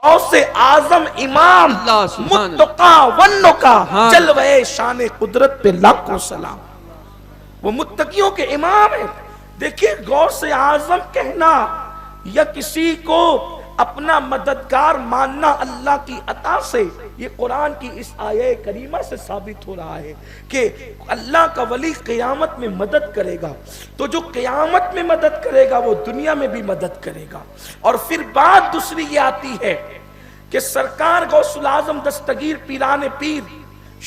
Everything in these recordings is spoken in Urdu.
غوث اعظم امام متقا ونقا جلوے شان قدرت پہ لاکھوں سلام. وہ متقیوں کے امام ہیں. دیکھیں غوث اعظم کہنا یا کسی کو اپنا مددگار ماننا اللہ کی عطا سے، یہ قرآن کی اس آیہ کریمہ سے ثابت ہو رہا ہے کہ اللہ کا ولی قیامت میں مدد کرے گا. تو جو قیامت میں مدد کرے گا وہ دنیا میں بھی مدد کرے گا. اور پھر بات دوسری یہ آتی ہے کہ سرکار غوث الاعظم دستگیر پیران پیر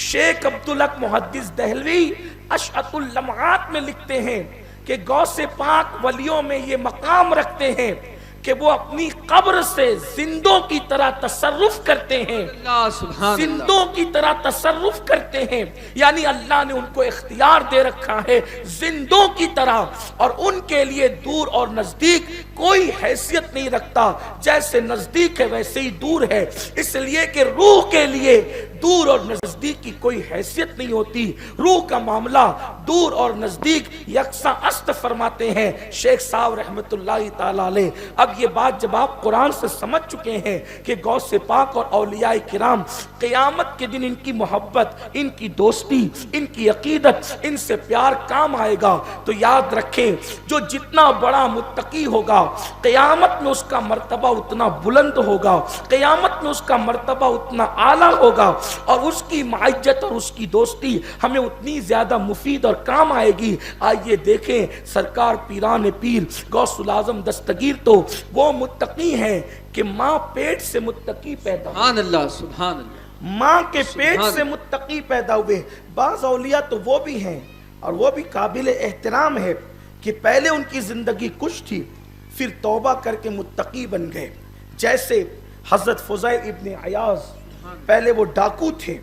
شیخ عبدالحق محدث دہلوی اشعت اللمعات میں لکھتے ہیں کہ غوث پاک ولیوں میں یہ مقام رکھتے ہیں کہ وہ اپنی قبر سے زندوں کی طرح تصرف کرتے ہیں. زندوں کی طرح تصرف کرتے ہیں، یعنی اللہ نے ان کو اختیار دے رکھا ہے زندوں کی طرح، اور ان کے لیے دور اور نزدیک کوئی حیثیت نہیں رکھتا. جیسے نزدیک ہے ویسے ہی دور ہے، اس لیے کہ روح کے لیے دور اور نزدیک کی کوئی حیثیت نہیں ہوتی. روح کا معاملہ دور اور نزدیک یکساں است فرماتے ہیں شیخ صاحب رحمت اللہ تعالی علیہ. اب یہ بات جب آپ قرآن سے سمجھ چکے ہیں کہ غوث پاک اور اولیاء کرام قیامت کے دن ان کی محبت، ان کی دوستی، ان کی عقیدت، ان سے پیار کام آئے گا، تو یاد رکھیں جو جتنا بڑا متقی ہوگا قیامت میں اس کا مرتبہ اتنا بلند ہوگا، قیامت میں اس کا مرتبہ اتنا اعلیٰ ہوگا، اور اس کی معیت اور اس کی دوستی ہمیں اتنی زیادہ مفید اور کام آئے گی. آئیے دیکھیں سرکار پیران پیر غوث الاعظم دستگیر تو وہ متقی ہیں کہ ماں پیٹ سے متقی پیدا ہوئے. سبحان اللہ، سبحان اللہ. ماں کے پیٹ سے متقی پیدا ہوئے. بعض اولیاء تو وہ بھی ہیں اور وہ بھی قابل احترام ہے کہ پہلے ان کی زندگی کچھ تھی پھر توبہ کر کے متقی بن گئے. جیسے حضرت فضیل ابن عیاض، پہلے وہ ڈاکو تھے،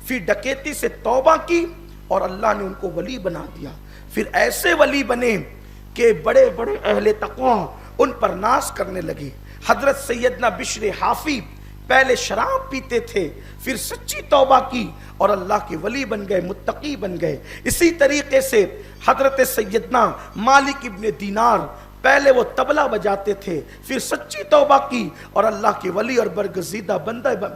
پھر ڈکیتی سے توبہ کی اور اللہ نے ان کو ولی بنا دیا. پھر ایسے ولی بنے کہ بڑے بڑے اہل تقوی ان پر ناز کرنے لگے. حضرت سیدنا بشر حافی پہلے شراب پیتے تھے، پھر سچی توبہ کی اور اللہ کے ولی بن گئے، متقی بن گئے. اسی طریقے سے حضرت سیدنا مالک ابن دینار پہلے وہ طبلہ بجاتے تھے، پھر سچی توبہ کی اور اللہ کے ولی اور برگزیدہ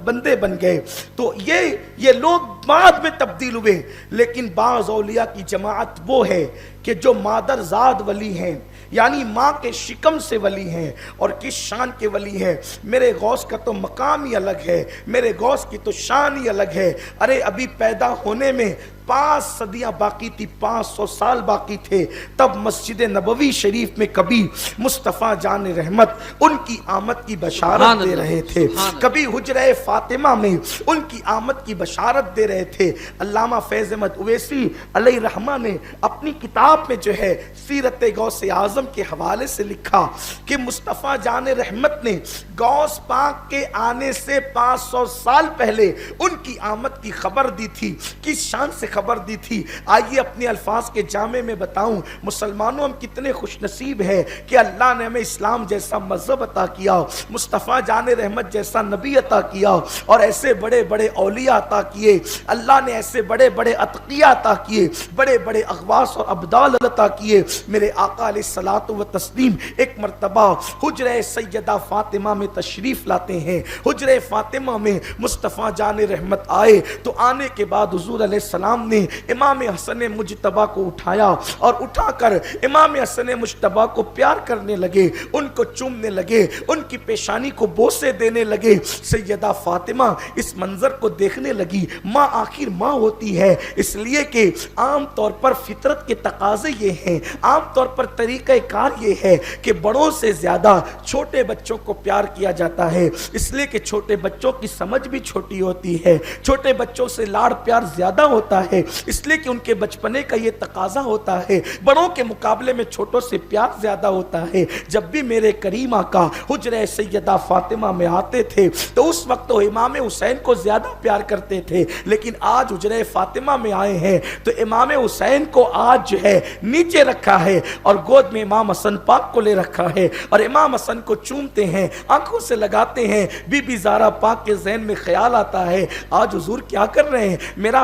بندے بن گئے. تو یہ لوگ بعد میں تبدیل ہوئے. لیکن بعض اولیاء کی جماعت وہ ہے کہ جو مادر زاد ولی ہیں، یعنی ماں کے شکم سے ولی ہیں. اور کس شان کے ولی ہیں؟ میرے غوث کا تو مقام ہی الگ ہے، میرے غوث کی تو شان ہی الگ ہے. ارے ابھی پیدا ہونے میں 5 صدیاں باقی تھی، 500 سال باقی تھے، تب مسجد نبوی شریف میں کبھی مصطفیٰ جان رحمت ان کی آمد کی بشارت دے رہے تھے، کبھی حجرہ فاطمہ میں ان کی آمد کی بشارت دے رہے تھے. علامہ فیض احمد اویسی علیہ رحمہ نے اپنی کتاب میں جو ہے سیرت غوث اعظم کے حوالے سے لکھا کہ مصطفیٰ جان رحمت نے غوث پاک کے آنے سے 500 سال پہلے ان کی آمد کی خبر دی تھی. کس شان سے خبر دی تھی؟ آئیے اپنے الفاظ کے جامع میں بتاؤں. مسلمانوں ہم کتنے خوش نصیب ہیں کہ اللہ نے ہمیں اسلام جیسا مذہب عطا کیا، مصطفیٰ جان رحمت جیسا نبی عطا کیا، اور ایسے بڑے بڑے اولیاء عطا کیے. اللہ نے ایسے بڑے بڑے اتقیاء عطا کیے، بڑے بڑے اغواص اور ابدال عطا کیے. میرے آقا علیہ الصلوۃ والتسلیم ایک مرتبہ حجرہ سیدہ فاطمہ میں تشریف لاتے ہیں. حجرہ فاطمہ میں مصطفیٰ جان رحمت آئے تو آنے کے بعد حضور علیہ السلام نے امام حسن مجتبیٰ کو اٹھایا اور اٹھا کر امام حسن مجتبیٰ کو پیار کرنے لگے، ان کو چومنے لگے، ان کی پیشانی کو بوسے دینے لگے. سیدہ فاطمہ اس منظر کو دیکھنے لگی. ماں آخر ماں ہوتی ہے، اس لیے کہ عام طور پر فطرت کے تقاضے یہ ہیں، عام طور پر طریقہ کار یہ ہے کہ بڑوں سے زیادہ چھوٹے بچوں کو پیار کیا جاتا ہے، اس لیے کہ چھوٹے بچوں کی سمجھ بھی چھوٹی ہوتی ہے، چھوٹے بچوں سے لاڑ پیار زیادہ ہوتا ہے، اس لیے کہ ان کے بچپنے کا یہ تقاضا ہوتا ہے. بڑوں کے مقابلے میں چھوٹوں سے پیار زیادہ ہوتا ہے. جب بھی میرے کریم آقا حجرہ سیدہ فاطمہ میں آتے تھے تو اس وقت وہ امام حسین کو زیادہ پیار کرتے تھے، لیکن آج حجرہ فاطمہ میں آئے ہیں تو امام حسین کو آج جو ہے نیچے رکھا ہے اور گود میں امام حسن پاک کو لے رکھا ہے اور امام حسن کو چومتے ہیں، آنکھوں سے لگاتے ہیں. بی بی زہرا پاک کے ذہن میں خیال آتا ہے آج حضور کیا کر رہے ہیں، میرا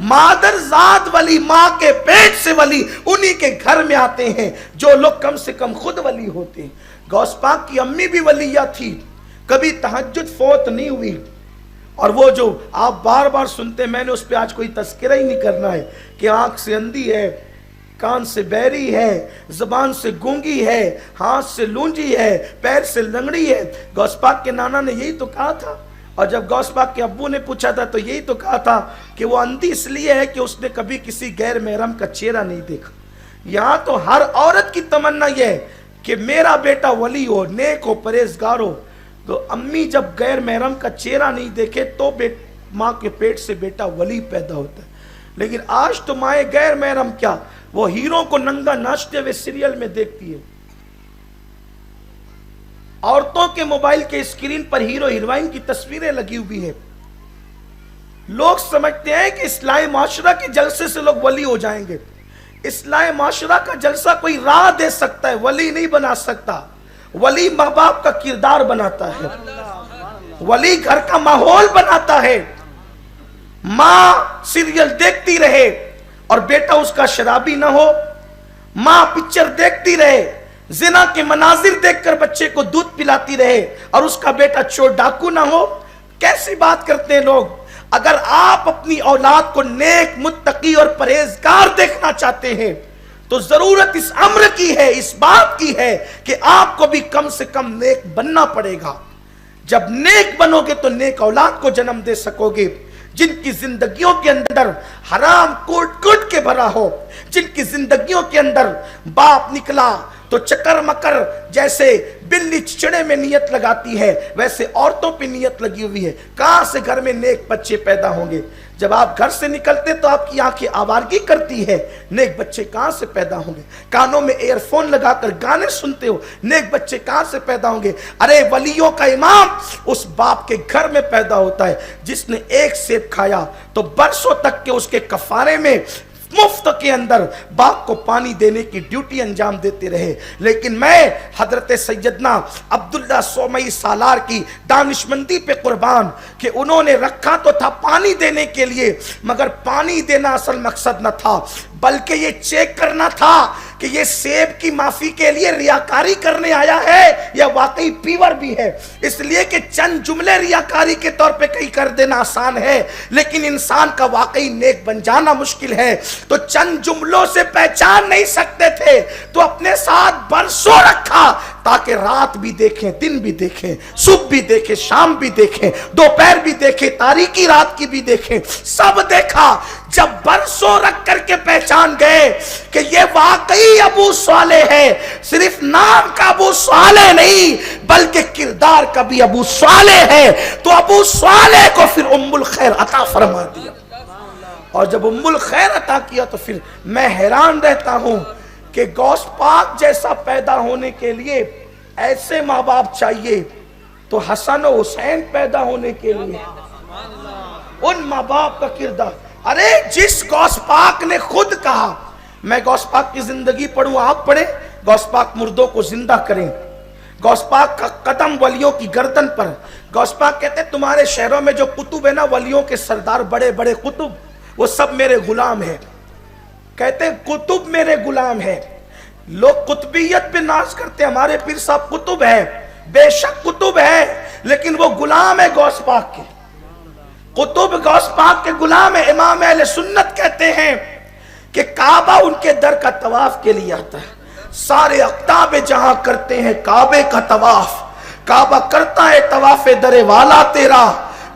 مادر ذات ولی، ماں کے پیٹ سے ولی انہی کے گھر میں آتے ہیں جو لوگ کم سے کم خود ولی ہوتے ہیں۔ غوث پاک کی امی بھی ولیہ تھی، کبھی تہجد فوت نہیں ہوئی، اور وہ جو آپ بار بار سنتے ہیں، میں نے اس پہ آج کوئی تذکرہ ہی نہیں کرنا ہے کہ آنکھ سے اندھی ہے، کان سے بہری ہے، زبان سے گونگی ہے، ہاتھ سے لونجی ہے، پیر سے لنگڑی ہے۔ غوث پاک کے نانا نے یہی تو کہا تھا، اور جب غوث پاک کے ابو نے پوچھا تھا تو یہی تو کہا تھا کہ وہ اندھی اس لیے ہے کہ اس نے کبھی کسی غیر محرم کا چہرہ نہیں دیکھا۔ یہاں تو ہر عورت کی تمنا یہ ہے کہ میرا بیٹا ولی ہو، نیک ہو، پرہیزگار ہو۔ تو امی جب غیر محرم کا چہرہ نہیں دیکھے تو ماں کے پیٹ سے بیٹا ولی پیدا ہوتا ہے۔ لیکن آج تو مائیں غیر محرم کیا، وہ ہیروں کو ننگا ناچتے ہوئے سیریل میں دیکھتی ہے، عورتوں کے موبائل کے اسکرین پر ہیرو ہیروئن کی تصویریں لگی ہوئی ہیں۔ لوگ سمجھتے ہیں کہ اصلاح معاشرہ کے جلسے سے لوگ ولی ہو جائیں گے۔ اصلاح معاشرہ کا جلسہ کوئی راہ دے سکتا ہے، ولی نہیں بنا سکتا۔ ولی ماں باپ کا کردار بناتا ہے، ولی گھر کا ماحول بناتا ہے۔ ماں سیریل دیکھتی رہے اور بیٹا اس کا شرابی نہ ہو، ماں پکچر دیکھتی رہے، زنا کے مناظر دیکھ کر بچے کو دودھ پلاتی رہے اور اس کا بیٹا چور ڈاکو نہ ہو، کیسی بات کرتے ہیں لوگ۔ اگر آپ اپنی اولاد کو نیک، متقی اور پرہیزگار دیکھنا چاہتے ہیں تو ضرورت اس امر کی ہے، اس بات کی ہے کہ آپ کو بھی کم سے کم نیک بننا پڑے گا۔ جب نیک بنو گے تو نیک اولاد کو جنم دے سکو گے، جن کی زندگیوں کے اندر حرام کوٹ کوٹ کے بھرا ہو، جن کی زندگیوں کے اندر باپ نکلا تو چکر مکر جیسے بلی چڑے میں نیت لگاتی ہے ویسے عورتوں پہ نیت لگی ہوئی ہے۔ کہاں سے گھر میں نیک بچے پیدا ہوں گے؟ جب آپ گھر سے نکلتے تو آپ کی آنکھیں آوارگی کرتی ہے، نیک بچے کہاں سے پیدا ہوں گے؟ کانوں میں ایئر فون لگا کر گانے سنتے ہو، نیک بچے کہاں سے پیدا ہوں گے؟ ارے ولیوں کا امام اس باپ کے گھر میں پیدا ہوتا ہے جس نے ایک سیب کھایا تو برسوں تک کے اس کے کفارے میں مفت کے اندر باپ کو پانی دینے کی ڈیوٹی انجام دیتے رہے۔ لیکن میں حضرت سیدنا عبداللہ سومئی سالار کی دانشمندی پہ قربان کہ انہوں نے رکھا تو تھا پانی دینے کے لیے، مگر پانی دینا اصل مقصد نہ تھا، بلکہ یہ چیک کرنا تھا کہ یہ سیب کی معافی کے لیے ریاکاری کرنے آیا ہے یا واقعی پیور بھی ہے۔ اس لیے کہ چند جملے ریاکاری کے طور پہ کہیں کر دینا آسان ہے، لیکن انسان کا واقعی نیک بن جانا مشکل ہے۔ تو چند جملوں سے پہچان نہیں سکتے تھے تو اپنے ساتھ برسوں رکھا تاکہ رات بھی دیکھیں، دن بھی دیکھیں، صبح بھی دیکھیں، شام بھی دیکھیں، دوپہر بھی دیکھیں، تاریکی رات کی بھی دیکھیں، سب دیکھا۔ جب برسوں رکھ کر کے پہچان گئے کہ یہ واقعی ابو صالح ہے، صرف نام کا ابو صالح نہیں بلکہ کردار کا بھی ابو صالح ہے، تو ابو صالح کو پھر ام الخیر عطا فرما دیا۔ اور جب ام الخیر عطا کیا تو پھر میں حیران رہتا ہوں کہ غوث پاک جیسا پیدا ہونے کے لیے ایسے ماں باپ چاہیے، تو حسن و حسین پیدا ہونے کے لیے ان ماں باپ کا کردار۔ ارے جس غوث پاک نے خود کہا، میں غوث پاک کی زندگی پڑھوں، آپ پڑھیں، غوث پاک مردوں کو زندہ کریں، غوث پاک کا قدم ولیوں کی گردن پر۔ غوث پاک کہتے ہیں تمہارے شہروں میں جو قطب ہے نا، ولیوں کے سردار، بڑے بڑے قطب، وہ سب میرے غلام ہیں۔ کہتے ہیں قطب میرے غلام ہیں۔ لوگ قطبیت پہ ناز کرتے ہیں، ہمارے پیر صاحب قطب ہے، بے شک قطب ہے، لیکن وہ غلام ہے غوث پاک کے۔ قطب غوث پاک کے غلام ہے۔ امام اہل سنت کہتے ہیں کہ کعبہ ان کے در کا طواف کے لیے آتا ہے، سارے اقطاب جہاں کرتے ہیں کعبے کا طواف، کعبہ کرتا ہے طواف در والا تیرا،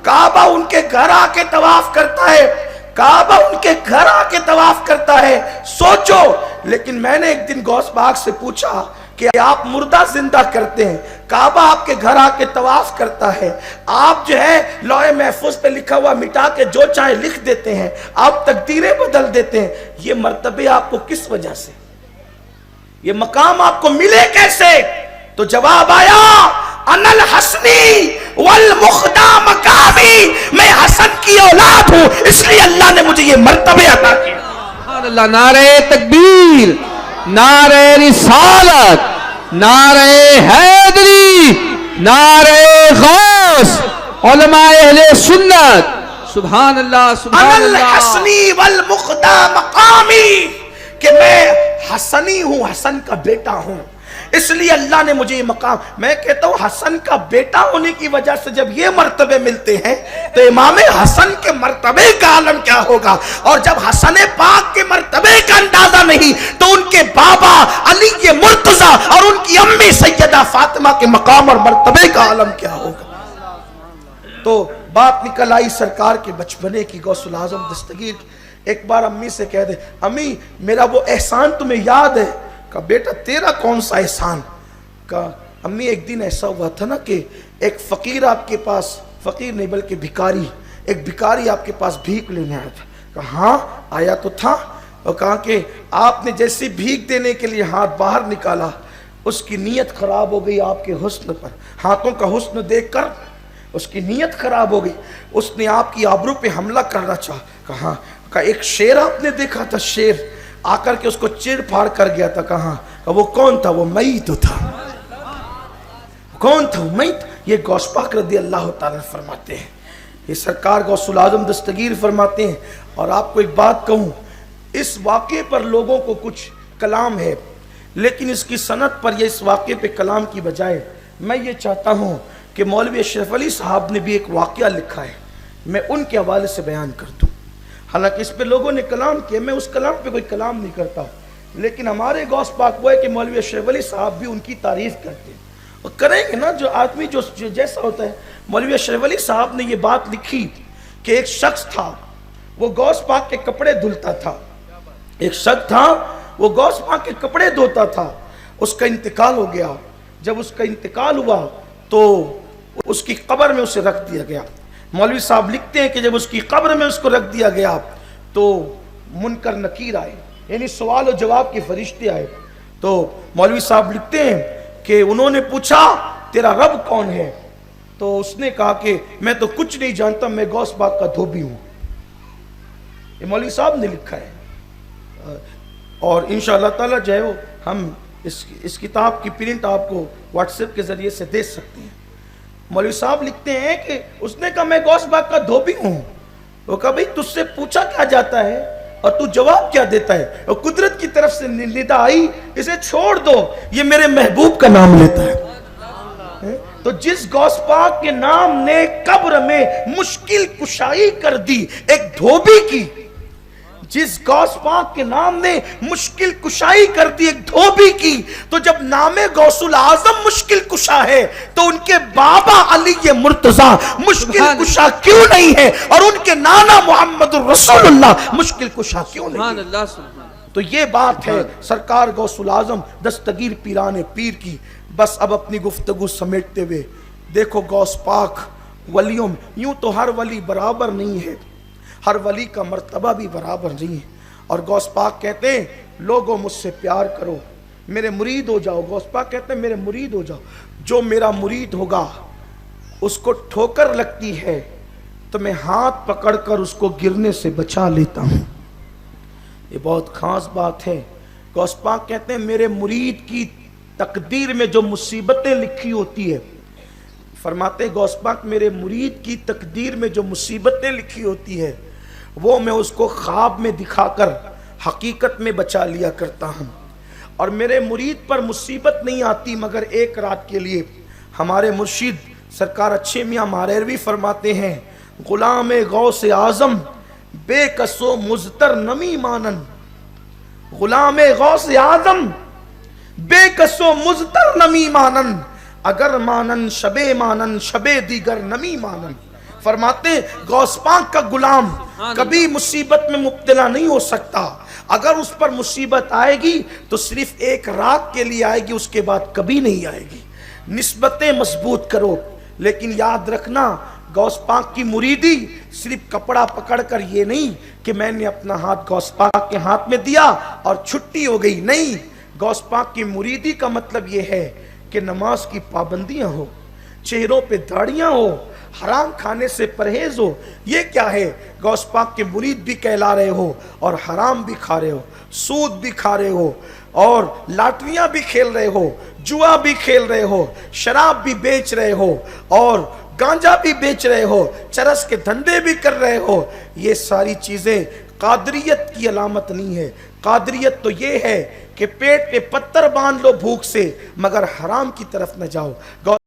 کعبہ ان کے گھر آ کے طواف کرتا ہے، کعبہ ان کے گھر آ کے طواف کرتا ہے۔ سوچو، لیکن میں نے ایک دن غوث پاک سے پوچھا کہ آپ مردہ زندہ کرتے ہیں، کعبہ آپ کے گھر آ کے طواف کرتا ہے، آپ جو ہے لوح محفوظ پہ لکھا ہوا مٹا کے جو چاہے لکھ دیتے ہیں، آپ تقدیریں بدل دیتے ہیں، یہ مرتبے آپ کو کس وجہ سے، یہ مقام آپ کو ملے کیسے؟ تو جواب آیا، انا الحسنی والمخدا مقامی، میں حسن کی اولاد ہوں، اس لیے اللہ نے مجھے یہ مرتبے عطا کیا۔ سبحان اللہ، نعرہ تکبیر، نعرہ رسالت، نعرہ حیدری، نعرہ غوث، علماء اہل سنت، سبحان اللہ سبحان اللہ الحسنی والمقدا مقامی، کہ میں حسنی ہوں، حسن کا بیٹا ہوں، اس لیے اللہ نے مجھے یہ مقام، میں کہتا ہوں حسن کا بیٹا ہونے کی وجہ سے جب یہ مرتبے ملتے ہیں تو امام حسن کے مرتبے کا عالم کیا ہوگا، اور جب حسن پاک کے مرتبے کا اندازہ نہیں تو ان کے بابا علی مرتضیٰ اور ان کی امی سیدہ فاطمہ کے مقام اور مرتبے کا عالم کیا ہوگا۔ تو بات نکل آئی سرکار کے بچپنے کی، غوث العظم دستگیر ایک بار امی سے کہہ دے، امی میرا وہ احسان تمہیں یاد ہے؟ کہا بیٹا تیرا کون سا احسان؟ کہا امی ایک دن ایسا ہوا تھا نا کہ ایک فقیر آپ کے پاس، فقیر نہیں بلکہ بھکاری، ایک بھکاری آپ کے پاس بھیک لینے آیا تھا۔ کہا ہاں آیا تو تھا، اور کہا کہ آپ نے جیسی بھیک دینے کے لیے ہاتھ باہر نکالا اس کی نیت خراب ہو گئی، آپ کے حسن پر، ہاتھوں کا حسن دیکھ کر اس کی نیت خراب ہو گئی، اس نے آپ کی آبرو پہ حملہ کرنا چاہا۔ کہا کہ ایک شیر آپ نے دیکھا تھا، شیر آ کر کے اس کو چیڑ پھاڑ کر گیا تھا۔ کہاں؟ وہ کون تھا؟ وہ میں تو تھا۔ کون تھا؟ میں۔ یہ غوث پاک رضی اللہ تعالیٰ فرماتے ہیں، یہ سرکار غوث العظم دستگیر فرماتے ہیں۔ اور آپ کو ایک بات کہوں، اس واقعے پر لوگوں کو کچھ کلام ہے، لیکن اس کی سند پر یا اس واقعے پہ کلام کی بجائے میں یہ چاہتا ہوں کہ مولوی اشرف علی صاحب نے بھی ایک واقعہ لکھا ہے، میں ان کے حوالے سے بیان کر دوں۔ حالانکہ اس پہ لوگوں نے کلام کیا، میں اس کلام پہ کوئی کلام نہیں کرتا، لیکن ہمارے غوث پاک وہ ہے کہ مولوی اشرف علی صاحب بھی ان کی تعریف کرتے ہیں، اور کریں گے نا، جو آدمی جو جیسا ہوتا ہے۔ مولوی اشرف علی صاحب نے یہ بات لکھی کہ ایک شخص تھا، وہ غوث پاک کے کپڑے دھلتا تھا، ایک شخص تھا وہ غوث پاک کے کپڑے دھوتا تھا، اس کا انتقال ہو گیا۔ جب اس کا انتقال ہوا تو اس کی قبر میں اسے رکھ دیا گیا۔ مولوی صاحب لکھتے ہیں کہ جب اس کی قبر میں اس کو رکھ دیا گیا تو منکر نکیر آئے، یعنی سوال و جواب کے فرشتے آئے۔ تو مولوی صاحب لکھتے ہیں کہ انہوں نے پوچھا تیرا رب کون ہے؟ تو اس نے کہا کہ میں تو کچھ نہیں جانتا، میں غوث پاک کا دھوبی ہوں۔ یہ مولوی صاحب نے لکھا ہے، اور انشاءاللہ تعالی جو ہے ہم اس کتاب کی پرنٹ آپ کو واٹس ایپ کے ذریعے سے دے سکتے ہیں۔ مولوی صاحب لکھتے ہیں کہ اس نے کہا میں غوث پاک کا دھوبی ہوں۔ وہ کہا بھئی تجھ سے پوچھا کیا جاتا ہے اور تو جواب کیا دیتا ہے؟ اور قدرت کی طرف سے ندا آئی اسے چھوڑ دو، یہ میرے محبوب کا نام لیتا ہے۔ تو جس غوث پاک کے نام نے قبر میں مشکل کشائی کر دی ایک دھوبی کی، جس غوث پاک کے نام نے مشکل کشائی کر دی ایک دھوبی کی، تو جب نام غوث العظم مشکل کشا ہے تو ان کے بابا علی مرتضیٰ مشکل کشا کیوں نہیں ہے، اور ان کے نانا محمد الرسول اللہ مشکل کشا کیوں نہیں ہے؟ تو یہ بات ہے سرکار غوث العظم دستگیر پیران پیر کی۔ بس اب اپنی گفتگو سمیٹتے ہوئے دیکھو، غوث پاک ولیوں یوں تو ہر ولی برابر نہیں ہے، ہر ولی کا مرتبہ بھی برابر نہیں ہے، اور غوث پاک کہتے ہیں لوگوں مجھ سے پیار کرو، میرے مرید ہو جاؤ۔ غوث پاک کہتے ہیں میرے مرید ہو جاؤ، جو میرا مرید ہوگا اس کو ٹھوکر لگتی ہے تو میں ہاتھ پکڑ کر اس کو گرنے سے بچا لیتا ہوں۔ یہ بہت خاص بات ہے۔ غوث پاک کہتے ہیں میرے مرید کی تقدیر میں جو مصیبتیں لکھی ہوتی ہے، فرماتے غوث پاک میرے مرید کی تقدیر میں جو مصیبتیں لکھی ہوتی ہے وہ میں اس کو خواب میں دکھا کر حقیقت میں بچا لیا کرتا ہوں، اور میرے مرید پر مصیبت نہیں آتی مگر ایک رات کے لیے۔ ہمارے مرشد سرکار اچھے میاں ماریروی فرماتے ہیں غلام غوث اعظم بے کسو مزتر نمی مانن، غلام غوث اعظم بے کسو مزتر نمی مانن، اگر مانن شبے مانن شبے دیگر نمی مانن۔ فرماتے ہیں غوث پاک کا غلام کبھی مصیبت میں مبتلا نہیں ہو سکتا، اگر اس پر مصیبت آئے گی تو صرف ایک رات کے لیے آئے گی، اس کے بعد کبھی نہیں آئے گی۔ نسبتیں مضبوط کرو، لیکن یاد رکھنا غوث پاک کی مریدی صرف کپڑا پکڑ کر یہ نہیں کہ میں نے اپنا ہاتھ غوث پاک کے ہاتھ میں دیا اور چھٹی ہو گئی، نہیں۔ غوث پاک کی مریدی کا مطلب یہ ہے کہ نماز کی پابندیاں ہو، چہروں پہ داڑیاں ہو، حرام کھانے سے پرہیز ہو. یہ کیا ہے؟ غوث پاک کے مرید بھی کہلا رہے ہو اور حرام بھی کھا رہے ہو, سود بھی کھا رہے ہو, اور لاٹریاں بھی کھیل رہے ہو, جوا بھی کھیل رہے ہو, شراب بھی بیچ رہے ہو, اور گانجا بھی بیچ رہے ہو, چرس کے دھندے بھی کر رہے ہو. یہ ساری چیزیں قادریت کی علامت نہیں ہے. قادریت تو یہ ہے کہ پیٹ پہ پتھر باندھ لو بھوک سے, مگر حرام کی طرف نہ جاؤ.